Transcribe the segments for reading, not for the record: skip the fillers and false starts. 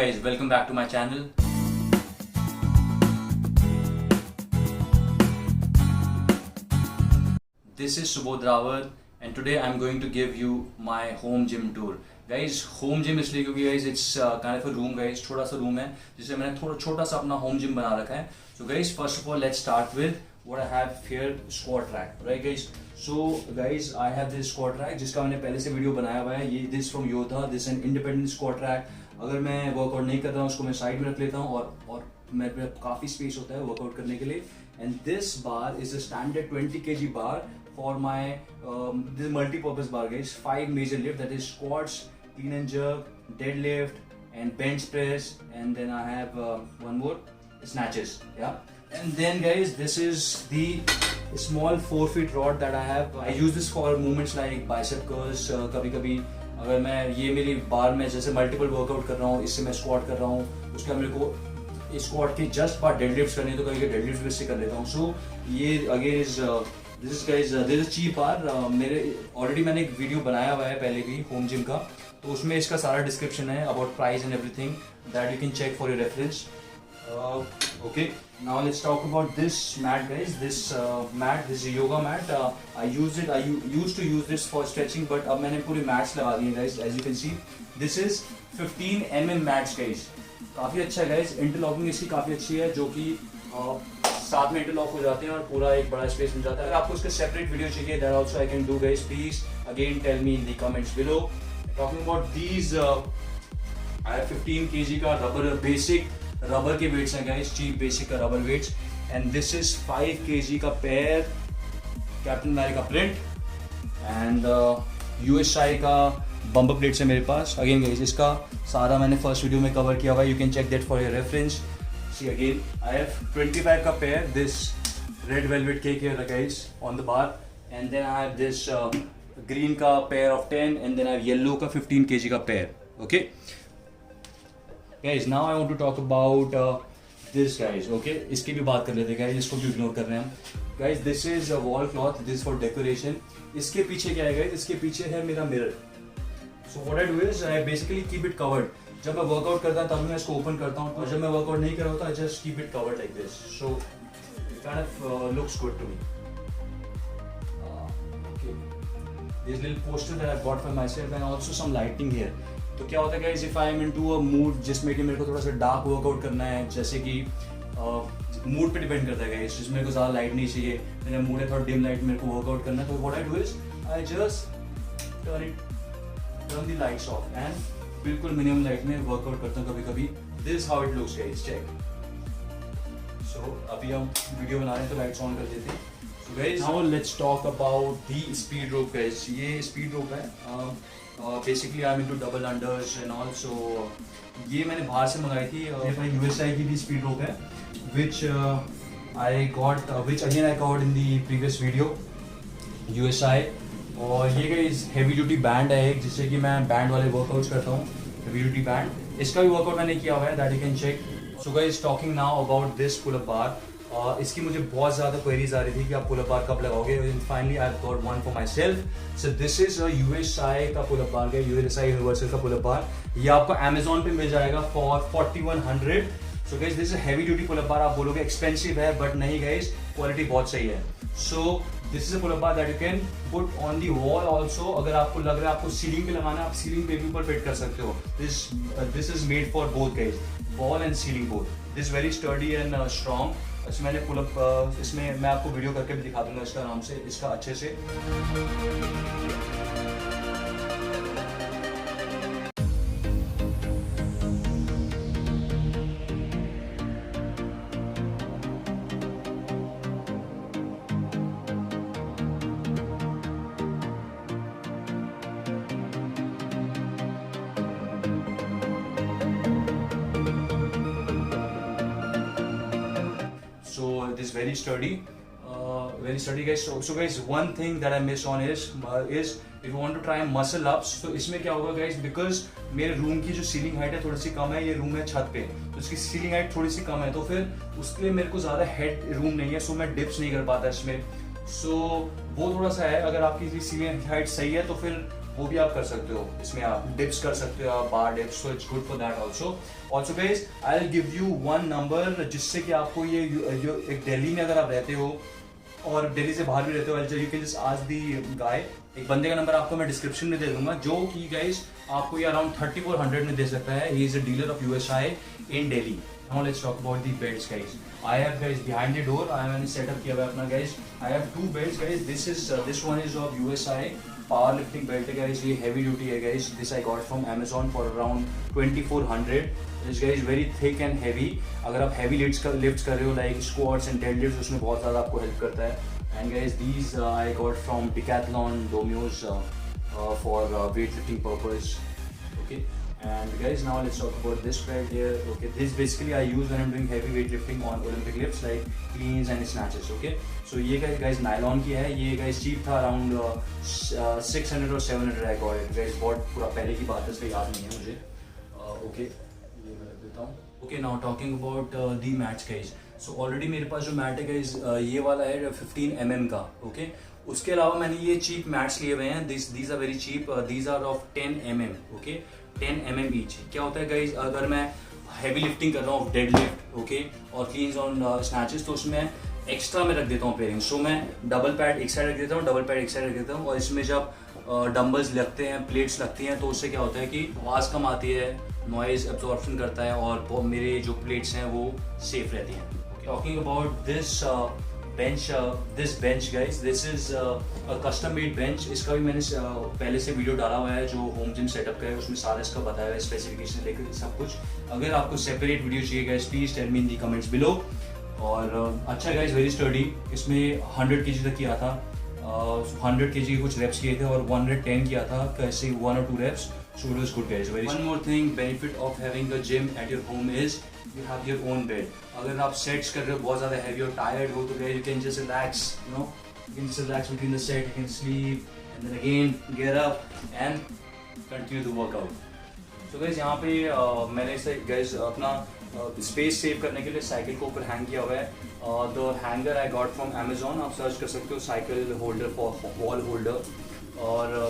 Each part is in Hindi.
guys, welcome back to my channel. This is Subodh Rawat and today I'm going to give you my home gym tour. Guys, home gym इसलिए क्योंकि guys it's kind of a room guys, छोटा सा room है जिसे मैंने थोड़ा छोटा सा अपना home gym बना रखा है. So guys, first of all let's start with what I have here, squat rack, right guys? So guys, I have this squat rack जिसका मैंने पहले से वीडियो बनाया हुआ है. ये this from Yodha, this an independent squat rack. अगर मैं वर्कआउट नहीं कर रहा हूँ उसको मैं साइड में रख लेता हूँ और मेरे पे काफ़ी स्पेस होता है वर्कआउट करने के लिए. And this bar is a standard 20 kg bar for my this multipurpose bar guys. 5 major lift that is squats, clean and jerk, deadlift and bench press, and then I have one more, snatches. Yeah, and then guys, this is the small 4 feet rod that I have. I use this for movements like bicep curls. कभी कभी अगर मैं ये मेरी बार में जैसे मल्टीपल वर्कआउट कर रहा हूँ, इससे मैं स्क्वाट कर रहा हूँ, उसके बाद मेरे को स्क्वाट की जस्ट पार्ट डेडलिफ्ट करनी है तो कभी डेडलिफ्ट भी इससे कर लेता हूँ. सो ये again is this is guys this is cheap bar. मेरे ऑलरेडी मैंने एक वीडियो बनाया हुआ है पहले भी होम जिम का, तो उसमें इसका सारा डिस्क्रिप्शन है about price and everything that you can check for your reference. Okay, now let's talk about this mat guys. This mat, this is a yoga mat. I used to use this for stretching, but अब मैंने पूरे mats लगा दिए guys. As you can see, this is 15 mm mats guys. काफ़ी अच्छा है guys. इंटरलॉकिंग इसकी काफ़ी अच्छी है, जो कि साथ में इंटरलॉक हो जाते हैं और पूरा एक बड़ा स्पेस मिल जाता है. अगर आपको इसका सेपरेट वीडियो चाहिए, that also I can do guys. Please again tell me in the comments below. Talking about these, I have 15 kg का रबर के वेट्स हैं गाइस, चीप बेसिक का rubber weights. And this is 5 kg का pair captain America print and USI का बम्पर प्लेट्स है मेरे पास. अगेन गाइस, इसका सारा मैंने फर्स्ट वीडियो में कवर किया हुआ है. You can check that for your reference. See again I have 25 का pair, this red velvet cake here guys on the bar. And then I have this green का pair of 10 and then I have yellow का 15 kg का pair. Okay guys, now I want to talk about this guys. Okay, इसकी भी बात कर लेते हैं guys, इसको भी इग्नोर कर रहे हैं हम. Guys, this is a wall cloth, this is for decoration. इसके पीछे क्या है guys? इसके पीछे है मेरा mirror. So what I do is I basically keep it covered. जब मैं वर्कआउट करता हूँ तब मैं इसको ओपन करता हूँ, और जब मैं वर्कआउट नहीं कर रहा होता I just keep it covered like this. So it kind of looks good to me. Okay, this little poster that I bought for myself and also some lighting here. तो क्या होता है guys, if I am into a mood जिसमें कि मेरे को थोड़ा सा डार्क वर्कआउट करना है, जैसे कि मूड पे डिपेंड करता है गाइस, जिसमें मेरे को ज़्यादा लाइट नहीं चाहिए, मेरा मूड है थोड़ा डिम लाइट मेरे को वर्कआउट करना है, तो what I do is I just turn the lights off and बिल्कुल मिनिमम लाइट में वर्कआउट करता हूँ कभी कभी. This how it looks guys, check. So अभी हम वीडियो बना रहे हैं तो लाइट्स ऑन कर देते हैं. So guys, now let's talk about the speed rope guys. ये स्पीड रोप है, basically I am into double unders and also ये मैंने बाहर से मंगाई थी. मेरे पास USI की भी स्पीड रोप है which I got, which again I covered in the previous video, USI. और ये गाइस हेवी ड्यूटी बैंड है एक, जिससे कि मैं बैंड वाले वर्कआउट्स करता हूँ. हेवी ड्यूटी बैंड, इसका भी वर्कआउट मैंने किया हुआ है, that you can check. So guys, talking now about this pull up bar. इसकी मुझे बहुत ज़्यादा क्वेरीज आ रही थी कि आप पुल अप बार कब लगाओगे. Finally I have got one for my self. So this is USI का पुल अप बार है, USI यूनिवर्सल का पुल अप बार. ये आपको Amazon पे मिल जाएगा for 4100. So guys, this is heavy duty pull up bar. आप बोलोगे एक्सपेंसिव है, बट नहीं गाइस, क्वालिटी बहुत सही है. So this is a pull up bar that you can put on the wall also. अगर आपको लग रहा है आपको सीलिंग पे लगाना है, आप सीलिंग पे भी ऊपर फिट कर सकते हो. This is made for both guys, wall and ceiling both. This very sturdy and strong. इसमें मैंने पुल अप, इसमें मैं आपको वीडियो करके भी दिखा दूंगा इसका आराम से, इसका अच्छे से. So this very sturdy guys. So guys, one thing that I miss on is if you want to try muscle ups, तो इसमें क्या होगा guys, because मेरे रूम की जो सीलिंग हाइट है थोड़ी सी कम है, ये रूम है छत पे, तो इसकी सीलिंग हाइट थोड़ी सी कम है, तो फिर उसके लिए मेरे को ज़्यादा हेड रूम नहीं है, सो मैं डिप्स नहीं कर पाता इसमें. सो वो थोड़ा सा है. अगर आपकी सीलिंग हाइट सही है तो फिर वो भी आप कर सकते हो। इसमें आप डिप्स कर सकते हो, आप bar dips, so it's good for that also guys. I will give you one number जिससे कि आपको ये जो एक दिल्ली में अगर आप रहते हो और दिल्ली से बाहर भी रहते हो, you can just ask the guy. एक बंदे का नंबर आपको मैं डिस्क्रिप्शन में दे दूंगा, जो कि गाइस आपको ये अराउंड 3400 में दे सकता है। He is a dealer of USI in Delhi. Now let's talk about the beds guys. I have guys behind the door, I have setup किया हुआ है अपना guys. I have two beds guys. This one is of USI powerlifting belt है guys. ये heavy duty है guys. This I got from Amazon for around 2400. This guy is very thick and heavy. अगर आप heavy lifts कर रहे हो like squats and deadlifts, उसमें बहुत ज़्यादा आपको help करता है. And guys these I got from Decathlon, Domeos for weightlifting purpose. Okay. And guys, now let's talk about this right here. Okay, this basically I use when I'm doing heavy weightlifting on Olympic lifts like cleans and snatches. Okay, so ये guys nylon की है, ये guys cheap था around 600 or 700 I got it. Guys बहुत पूरा पहले की बात है, इसलिए याद नहीं है मुझे. Okay, ये मैं रख देता हूँ. Okay, now talking about the mats guys. So already मेरे पास जो मैट है guys, ये वाला है 15 mm का. Okay, उसके अलावा मैंने ये चीप मैट्स लिए हुए हैं. These are very cheap. These are of 10 mm. Okay. 10 mm each. क्या होता है गाइज, अगर मैं हैवी लिफ्टिंग कर रहा हूँ डेड लिफ्ट ओके और क्लीन्स ऑन स्नैचेस, तो उसमें एक्स्ट्रा मैं रख देता हूँ पेयरिंग। सो मैं डबल पैड एक साइड रख देता हूँ, डबल पैड एक साइड रख देता हूँ, और इसमें जब डम्बल्स लगते हैं, प्लेट्स लगती हैं, तो उससे क्या होता है कि आवाज़ कम आती है, नॉइज एब्जॉर्प्शन करता है, और मेरे जो प्लेट्स हैं वो सेफ रहती हैं। Talking about this bench guys, this is a custom made bench. इसका भी मैंने पहले से वीडियो डाला हुआ है जो होम जिम सेटअप का है, उसमें सारा इसका बताया हुआ है, स्पेसिफिकेशन लेकर सब कुछ। अगर आपको सेपरेट वीडियो चाहिए guys, please tell me in the comments below. और अच्छा गाइस, वेरी स्टडी, इसमें 100 kg तक किया था, 100 kg के कुछ रेप्स किए थे और 110 किया था, कैसे 1 or 2 reps. So it was good guys. One more thing, benefit of having a gym at your home is you have your own bed. अगर आप सेट्स कर रहे हो बहुत ज़्यादा heavy और tired हो, तो you can just relax, you can just relax between the set, you can sleep and then again get up and continue the workout. So guys, यहाँ पे मैंने इसे guys अपना स्पेस सेव करने के लिए साइकिल को ऊपर हैंग किया हुआ है। The hanger I got from Amazon, आप सर्च कर सकते हो cycle holder for wall holder. और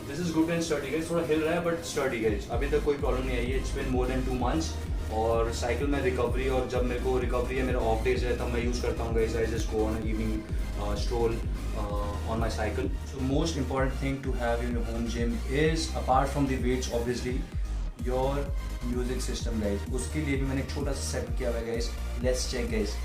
this is good and sturdy guys, थोड़ा हिल रहा है बट स्टडी गाइस, अभी तक कोई प्रॉब्लम नहीं आई है। It's been more than 2 months। और साइकिल में रिकवरी, और जब मेरे को रिकवरी है, मेरा ऑफ डेज है, तब मैं यूज़ करता हूँ guys. I just go on evening stroll on my cycle. So most important thing to have in your home gym is, apart from the weights obviously, your music system guys. उसके लिए भी मैंने एक छोटा सा सेट किया हुआ है guys, let's check guys.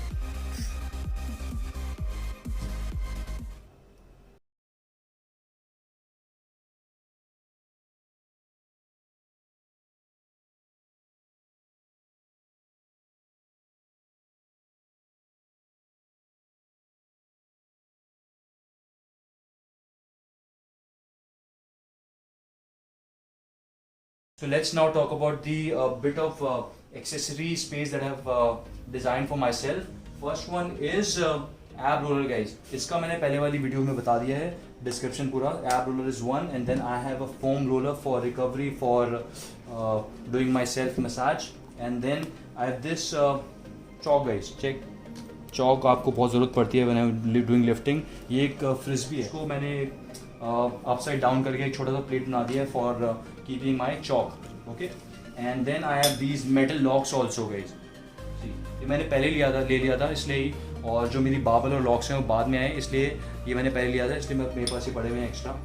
So let's now talk about the bit of accessory space that I have designed for myself. First one is ab roller guys. इसका मैंने पहले वाली वीडियो में बता दिया है, डिस्क्रिप्शन पूरा। ab roller is one, and then I have a foam roller for recovery, for doing my self massage, and then I have this chalk guys. Check, chalk आपको बहुत ज़रूरत पड़ती है when I'm doing lifting। ये एक फ्रिस्बी है, इसको मैंने अपसाइड डाउन करके एक छोटा सा प्लेट बना दिया है for keeping my chalk. Okay, and then I have these metal locks also guys. ये मैंने पहले ले लिया था इसलिए ही, और जो मेरी बाबल और लॉक्स हैं वो बाद में आए, इसलिए ये मैंने पहले लिया था, इसलिए मेरे पास ही पड़े हुए हैं extra.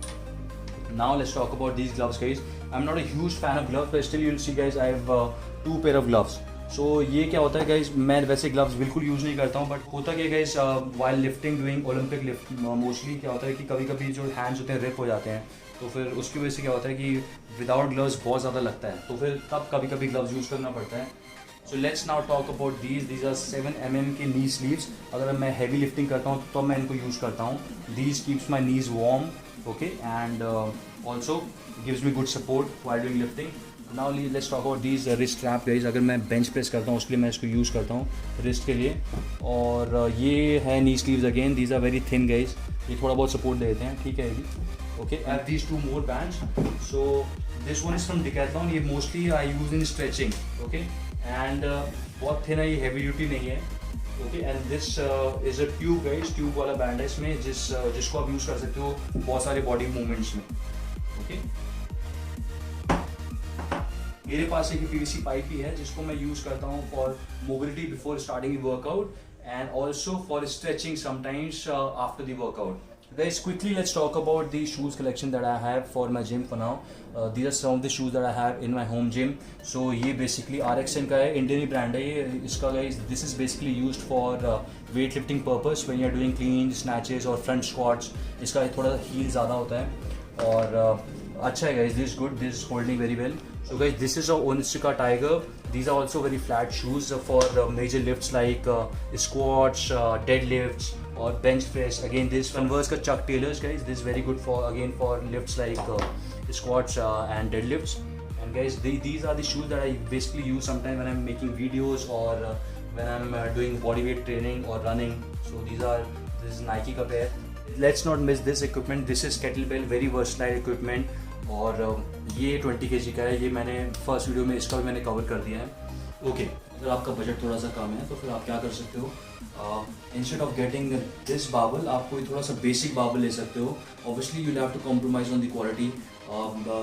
Now let's talk about these gloves guys. I am not a huge fan of gloves, but still you will see guys I have 2 pair of gloves। सो ये क्या होता है गाइज, मैं वैसे ग्लव्स बिल्कुल यूज़ नहीं करता हूँ, बट होता क्या guys, while lifting doing Olympic lift, mostly क्या होता है कि कभी कभी जो हैंड्स होते हैं रिप हो जाते हैं, तो फिर उसकी वजह से क्या होता है कि विदाउट ग्लव्स बहुत ज़्यादा लगता है, तो फिर तब कभी कभी ग्लव्स यूज़ करना पड़ता है। So let's now talk about these are 7 mm के नी स्लीव्स। अगर मैं हैवी लिफ्टिंग करता हूँ तो मैं इनको यूज़ करता हूँ। These keeps my knees warm, okay, and also gives me good support while doing lifting. Now let's talk about these wrist strap guys. अगर मैं बेंच प्रेस करता हूँ उसके लिए मैं इसको यूज़ करता हूँ रिस्ट के लिए। और ये है knee sleeves again, these are very thin guys, ये थोड़ा बहुत सपोर्ट देते हैं, ठीक है ये भी। Okay, I have these 2 more bands. So this one is from Decathlon. ये mostly I use in stretching. Okay, and बहुत thin है, ये heavy duty नहीं है। Okay, and this is a tube guys, tube वाला band है इसमें, जिसको आप use कर सकते हो बहुत सारे body movements में। ओके। मेरे पास एक पीवीसी पाइप ही है जिसको मैं यूज करता हूँ for mobility before starting workout and also for stretching sometimes after the workout. Guys, quickly let's talk about the shoes collection that I have for my gym for now. These are some of the shoes that I have in my home gym. So ये basically RXN का है, Indian ही brand है ये इसका guys. This is basically used for weightlifting purpose when you are doing clean snatches or front squats. इसका थोड़ा सा heel ज़्यादा होता है और अच्छा है guys. This is good. This is holding very well. So guys, this is a Onitsha Tiger. These are also very flat shoes for major lifts like squats, deadlifts or bench press. Again, this Converse ka Chuck Taylors guys. This is very good for lifts like squats and deadlifts. And guys, these are the shoes that I basically use sometimes when I'm making videos or when I'm doing bodyweight training or running. So this is Nike ka pair. Let's not miss this equipment. This is kettlebell, very versatile equipment. और ये 20 kg का है, ये मैंने फर्स्ट वीडियो में इसका भी मैंने कवर कर दिया है। ओके, अगर आपका बजट थोड़ा सा कम है तो फिर आप क्या कर सकते हो, इंस्टेड ऑफ गेटिंग दिस बाबल आप कोई थोड़ा सा बेसिक बाबल ले सकते हो। Obviously you have to compromise on the quality,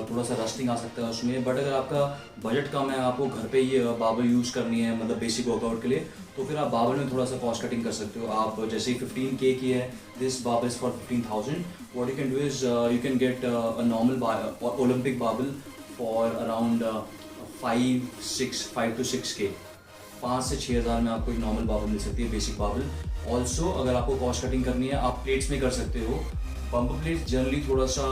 थोड़ा सा रस्टिंग आ सकता है उसमें, बट अगर आपका बजट कम है, आपको घर पे ही बाबल यूज़ करनी है मतलब बेसिक वर्कआउट के लिए, तो फिर आप बाबल में थोड़ा सा कॉस्ट कटिंग कर सकते हो। आप जैसे 15K की है, this Babal is for 15,000। What you can do is you can get a normal Olympic Babal for around 5 to 6K। 5 से 6 हज़ार में आपको एक नॉर्मल बाबल मिल सकती है, बेसिक बाबल। ऑल्सो अगर आपको कॉस्ट कटिंग करनी है, आप प्लेट्स में कर सकते हो। बम्पर प्लेट्स जनरली थोड़ा सा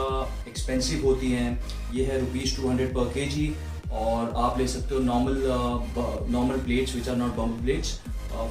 एक्सपेंसिव होती हैं, ये है ₹200 per kg, और आप ले सकते हो normal plates which are not bumper plates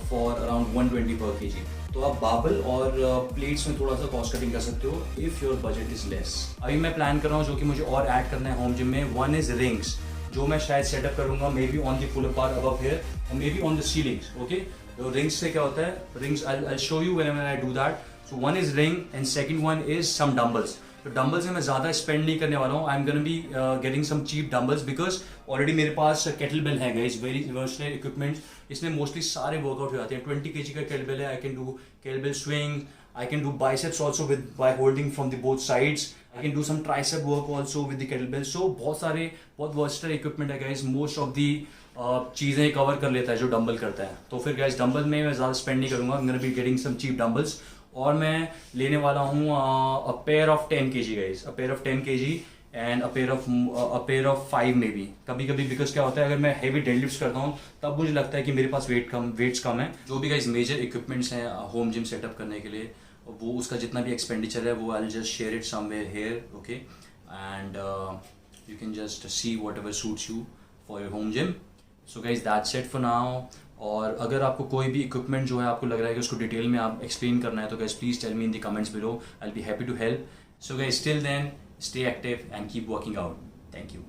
for around 120 per kg। तो आप बाबल और प्लेट्स में थोड़ा सा कॉस्ट कटिंग कर सकते हो if your budget is less. अभी मैं प्लान कर रहा हूँ जो कि मुझे और ऐड करना है होम जिम में, वन इज रिंग्स, जो मैं शायद सेटअप करूँगा maybe on the pull up bar above here और maybe on the ceilings. Okay, तो रिंग्स से क्या होता है, rings I show you whenever I do that. So one is ring and second one is some dumbbells. तो डंबल्स में मैं ज़्यादा स्पेंड नहीं करने वाला हूँ, I am gonna be getting some cheap dumbbells because already मेरे पास केटलबेल है गाइस, वेरी वर्सटाइल इक्विपमेंट। इसमें मोस्टली सारे वर्कआउट हो जाते हैं। 20 kg का केटलबेल है, I can do kettlebell swing, I can do biceps also by holding from the both sides. I can do some tricep work also with the kettlebell. So बहुत versatile equipment है guys. Most of the चीज़ें कवर कर लेता है जो डंबल करता है। तो फिर guys डंबल में मैं ज़्यादा स्पेंड नहीं करूँगा। I'm gonna be getting some cheap dumbbells और मैं लेने वाला हूँ a pair of 10 kg guys, a pair of 10 kg and a pair of 5 में भी कभी बिकॉज क्या होता है, अगर मैं हेवी डेडलिफ्ट्स करता हूँ तब मुझे लगता है कि मेरे पास वेट्स कम है। जो भी गाइस मेजर इक्विपमेंट्स हैं होम जिम सेटअप करने के लिए, वो उसका जितना भी एक्सपेंडिचर है वो I will just share it somewhere here, okay, and you can just see what ever suits you for your home gym. So guys that's it for now. और अगर आपको कोई भी इक्विपमेंट जो है आपको लग रहा है कि उसको डिटेल में आप एक्सप्लेन करना है तो guys please tell me in the comments below, I will be happy to help. So guys till then stay active and keep working out. Thank you.